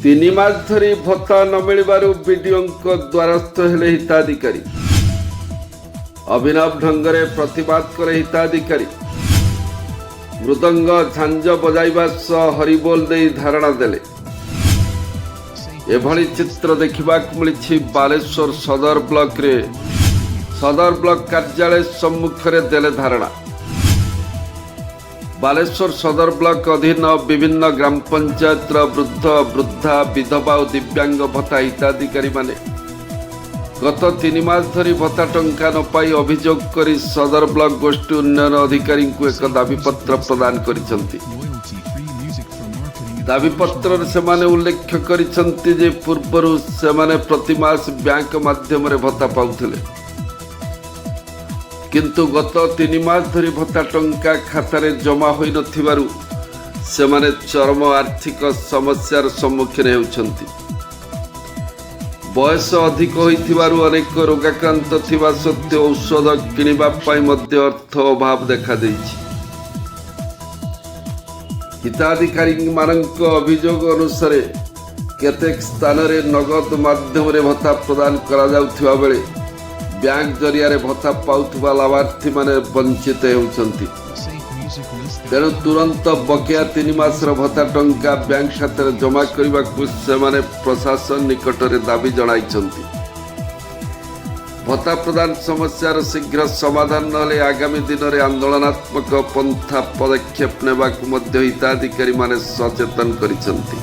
ତିନି ମାସ ଧରି ଭତ୍ତା ନ ମିଳିବାରୁ ବିଡିଓଙ୍କ ଦ୍ୱାରସ୍ଥ ହେଲେ ହିତାଧିକାରୀ। ଅଭିନବ ଢଙ୍ଗରେ ପ୍ରତିବାଦ କଲେ ହିତାଧିକାରୀ। ମୃଦଙ୍ଗ ଝାଞ୍ଜ ବଜାଇବା ସହ ହରିବୋଲ ଦେଇ ଧାରଣା ଦେଲେ। ଏଭଳି ଚିତ୍ର ଦେଖିବାକୁ ମିଳିଛି ବାଲେଶ୍ୱର ସଦର ବ୍ଲକରେ। ସଦର ବ୍ଲକ କାର୍ଯ୍ୟାଳୟ ସମ୍ମୁଖରେ ଦେଲେ ଧାରଣା। ବାଲେଶ୍ୱର ସଦର ବ୍ଲକ ଅଧୀନ ବିଭିନ୍ନ ଗ୍ରାମ ପଞ୍ଚାୟତର ବୃଦ୍ଧ ବୃଦ୍ଧା ବିଧବା ଓ ଦିବ୍ୟାଙ୍ଗ ଭତ୍ତା ହିତାଧିକାରୀମାନେ ଗତ 3 ମାସ ଧରି ଭତ୍ତା ଟଙ୍କା ନ ପାଇ ଅଭିଯୋଗ କରି ସଦର ବ୍ଲକ ଗୋଷ୍ଠୀ ଉନ୍ନୟନ ଅଧିକାରୀଙ୍କୁ ଏକ ଦାବିପତ୍ର ପ୍ରଦାନ କରିଛନ୍ତି। ଦାବିପତ୍ରରେ ସେମାନେ ଉଲ୍ଲେଖ କରିଛନ୍ତି ଯେ ପୂର୍ବରୁ ସେମାନେ ପ୍ରତି ମାସ ବ୍ୟାଙ୍କ ମାଧ୍ୟମରେ ଭତ୍ତା ପାଉଥିଲେ, କିନ୍ତୁ ଗତ 3 ମାସ ଧରି ଭତ୍ତା ଟଙ୍କା ଖାତାରେ ଜମା ହୋଇନଥିବାରୁ ସେମାନେ ଚରମ ଆର୍ଥିକ ସମସ୍ୟାର ସମ୍ମୁଖୀନ ହେଉଛନ୍ତି। ବୟସ ଅଧିକ ହୋଇଥିବାରୁ ଅନେକ ରୋଗାକ୍ରାନ୍ତ ଥିବା ସତ୍ତ୍ୱେ ଔଷଧ କିଣିବା ପାଇଁ ମଧ୍ୟ ଅର୍ଥ ଅଭାବ ଦେଖାଦେଇଛି। ହିତାଧିକାରୀମାନଙ୍କ ଅଭିଯୋଗ ଅନୁସାରେ କେତେକ ସ୍ଥାନରେ ନଗଦ ମାଧ୍ୟମରେ ଭତ୍ତା ପ୍ରଦାନ କରାଯାଉଥିବା ବେଳେ ବ୍ୟାଙ୍କ ଜରିଆରେ ଭତ୍ତା ପାଉଥିବା ଲାଭାର୍ଥୀମାନେ ବଞ୍ଚିତ ହେଉଛନ୍ତି। ତେଣୁ ତୁରନ୍ତ ବକେୟା 3 ମାସର ଭତ୍ତା ଟଙ୍କା ବ୍ୟାଙ୍କ ଖାତାରେ ଜମା କରିବାକୁ ସେମାନେ ପ୍ରଶାସନ ନିକଟରେ ଦାବି ଜଣାଇଛନ୍ତି। ଭତ୍ତା ପ୍ରଦାନ ସମସ୍ୟାର ଶୀଘ୍ର ସମାଧାନ ନହେଲେ ଆଗାମୀ ଦିନରେ ଆନ୍ଦୋଳନାତ୍ମକ ପନ୍ଥା ପଦକ୍ଷେପ ନେବାକୁ ମଧ୍ୟ ହିତାଧିକାରୀମାନେ ସଚେତନ କରିଛନ୍ତି।